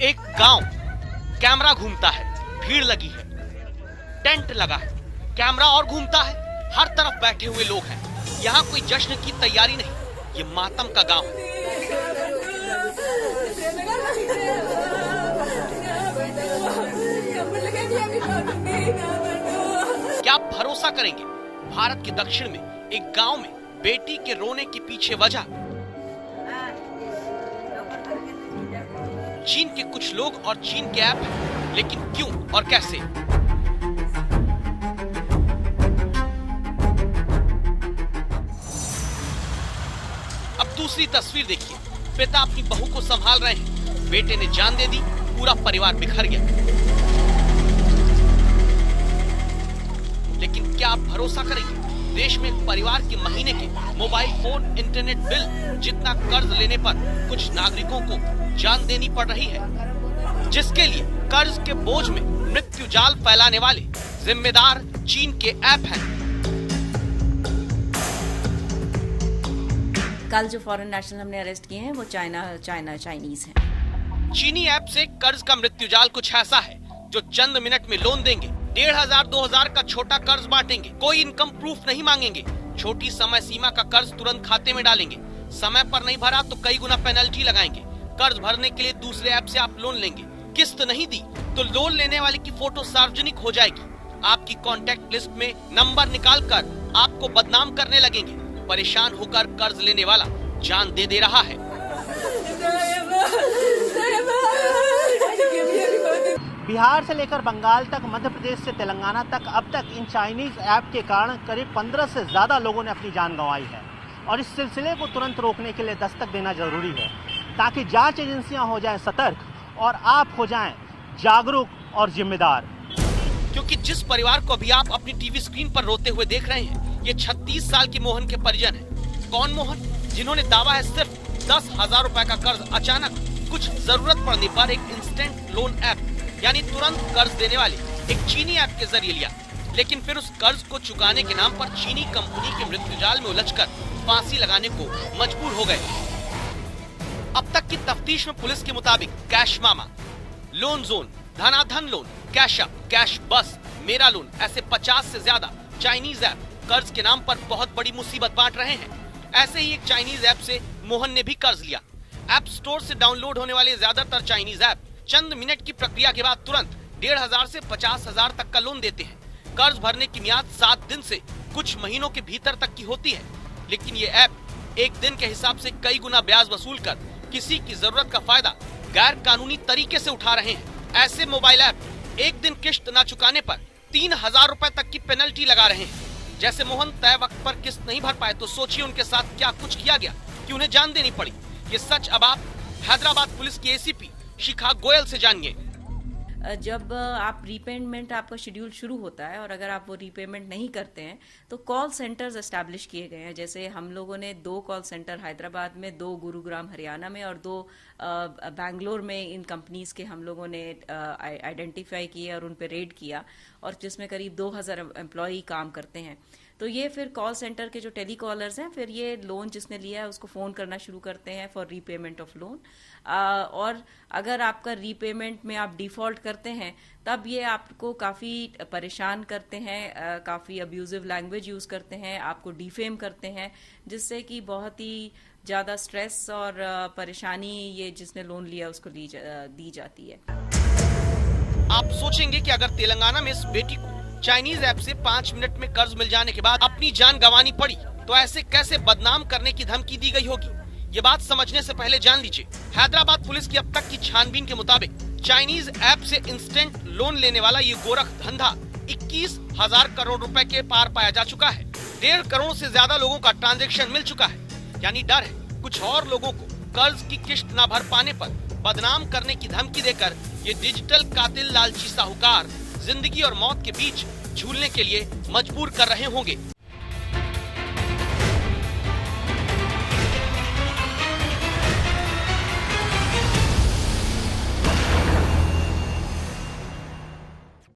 एक गांव, कैमरा घूमता है, भीड़ लगी है, टेंट लगा है, कैमरा और घूमता है, हर तरफ बैठे हुए लोग हैं। यहाँ कोई जश्न की तैयारी नहीं, ये मातम का गांव है। क्या आप भरोसा करेंगे, भारत के दक्षिण में एक गांव में बेटी के रोने के पीछे वजह चीन के कुछ लोग और चीन के ऐप है, लेकिन क्यों और कैसे? अब दूसरी तस्वीर देखिए, पिता अपनी बहू को संभाल रहे हैं, बेटे ने जान दे दी, पूरा परिवार बिखर गया। लेकिन क्या आप भरोसा करेंगे, देश में एक परिवार के महीने के मोबाइल फोन, इंटरनेट बिल जितना कर्ज लेने पर कुछ नागरिकों को जान देनी पड़ रही है, जिसके लिए कर्ज के बोझ में मृत्यु जाल फैलाने वाले जिम्मेदार चीन के ऐप हैं। कल जो फॉरेन नेशनल हमने अरेस्ट किए हैं वो चाइनीज हैं। चीनी ऐप से कर्ज का मृत्यु जाल कुछ ऐसा है जो चंद मिनट में लोन देंगे, 1500-2000 का छोटा कर्ज बांटेंगे, कोई इनकम प्रूफ नहीं मांगेंगे, छोटी समय सीमा का कर्ज तुरंत खाते में डालेंगे, समय पर नहीं भरा तो कई गुना पेनल्टी लगाएंगे, कर्ज भरने के लिए दूसरे ऐप से आप लोन लेंगे, किस्त नहीं दी तो लोन लेने वाले की फोटो सार्वजनिक हो जाएगी, आपकी कॉन्टेक्ट लिस्ट में नंबर निकालकर आपको बदनाम करने लगेंगे। परेशान होकर कर्ज लेने वाला जान दे रहा है। बिहार से लेकर बंगाल तक, मध्य प्रदेश से तेलंगाना तक अब तक इन चाइनीज ऐप के कारण करीब 15 से ज्यादा लोगों ने अपनी जान गंवाई है और इस सिलसिले को तुरंत रोकने के लिए दस्तक देना जरूरी है, ताकि जांच एजेंसियां हो जाएं सतर्क और आप हो जाएं जागरूक और जिम्मेदार। क्योंकि जिस परिवार को अभी आप अपनी टीवी स्क्रीन पर रोते हुए देख रहे हैं, ये 36 साल के मोहन के परिजन हैं। कौन मोहन? जिन्होंने दावा है सिर्फ 10,000 रुपए का कर्ज अचानक कुछ जरूरत पड़ने पर एक इंस्टेंट लोन ऐप यानी तुरंत कर्ज देने वाले एक चीनी ऐप के जरिए लिया, लेकिन फिर उस कर्ज को चुकाने के नाम पर चीनी कंपनी के मृत्यु जाल में उलझकर फांसी लगाने को मजबूर हो गए। अब तक की तफ्तीश में पुलिस के मुताबिक cash mama, loan zone, Dhanadhan loan, cash up, cash bus, Mera loan, ऐसे 50 से ज्यादा चाइनीज ऐप कर्ज के नाम पर बहुत बड़ी मुसीबत बांट रहे हैं। ऐसे ही एक चाइनीज ऐप से मोहन ने भी कर्ज लिया। ऐप स्टोर से डाउनलोड होने वाले ज्यादातर चाइनीज ऐप चंद मिनट की प्रक्रिया के बाद तुरंत 1500 से 50,000 तक का लोन देते हैं। कर्ज भरने की मियाद 7 दिन से कुछ महीनों के भीतर तक की होती है, लेकिन ये ऐप एक दिन के हिसाब से कई गुना ब्याज वसूल कर किसी की जरूरत का फायदा गैर कानूनी तरीके से उठा रहे हैं। ऐसे मोबाइल ऐप एक दिन किश्त न चुकाने पर 3,000 रुपए तक की पेनल्टी लगा रहे हैं। जैसे मोहन तय वक्त पर किस्त नहीं भर पाए तो सोचिए उनके साथ क्या कुछ किया गया कि उन्हें जान देनी पड़ी। ये सच अब आप हैदराबाद पुलिस की एसीपी शिखा गोयल से जानिए। जब आप रीपेमेंट आपका शेड्यूल शुरू होता है और अगर आप वो रीपेमेंट नहीं करते हैं तो कॉल सेंटर्स एस्टैब्लिश किए गए हैं। जैसे हम लोगों ने 2 कॉल सेंटर हैदराबाद में, 2 गुरुग्राम हरियाणा में और 2 बैंगलोर में इन कंपनीज के हम लोगों ने आइडेंटिफाई किए और उन पे रेड किया, और जिसमें करीब 2000 एम्प्लॉई काम करते हैं। तो ये फिर कॉल सेंटर के जो टेली कॉलर्स हैं, फिर ये लोन जिसने लिया है उसको फ़ोन करना शुरू करते हैं फॉर रीपेमेंट ऑफ लोन। और अगर आपका रीपेमेंट में आप डिफ़ॉल्ट करते हैं तब ये आपको काफ़ी परेशान करते हैं, काफ़ी अब्यूजिव लैंग्वेज यूज़ करते हैं, आपको डिफेम करते हैं, जिससे कि बहुत ही ज़्यादा स्ट्रेस और परेशानी ये जिसने लोन लिया उसको दी जाती है। आप सोचेंगे कि अगर तेलंगाना में इस बेटी को चाइनीज ऐप से 5 मिनट में कर्ज मिल जाने के बाद अपनी जान गंवानी पड़ी तो ऐसे कैसे बदनाम करने की धमकी दी गई होगी। ये बात समझने से पहले जान लीजिए, हैदराबाद पुलिस की अब तक की छानबीन के मुताबिक चाइनीज ऐप से इंस्टेंट लोन लेने वाला ये गोरख धंधा 21,000 करोड़ रुपए के पार पाया जा चुका है। 1.5 करोड़ से ज्यादा लोगों का ट्रांजैक्शन मिल चुका है। यानी डर है कुछ और लोगों को कर्ज की किश्त न भर पाने पर बदनाम करने की धमकी देकर ये डिजिटल कातिल लालची साहूकार जिंदगी और मौत के बीच झूलने के लिए मजबूर कर रहे होंगे।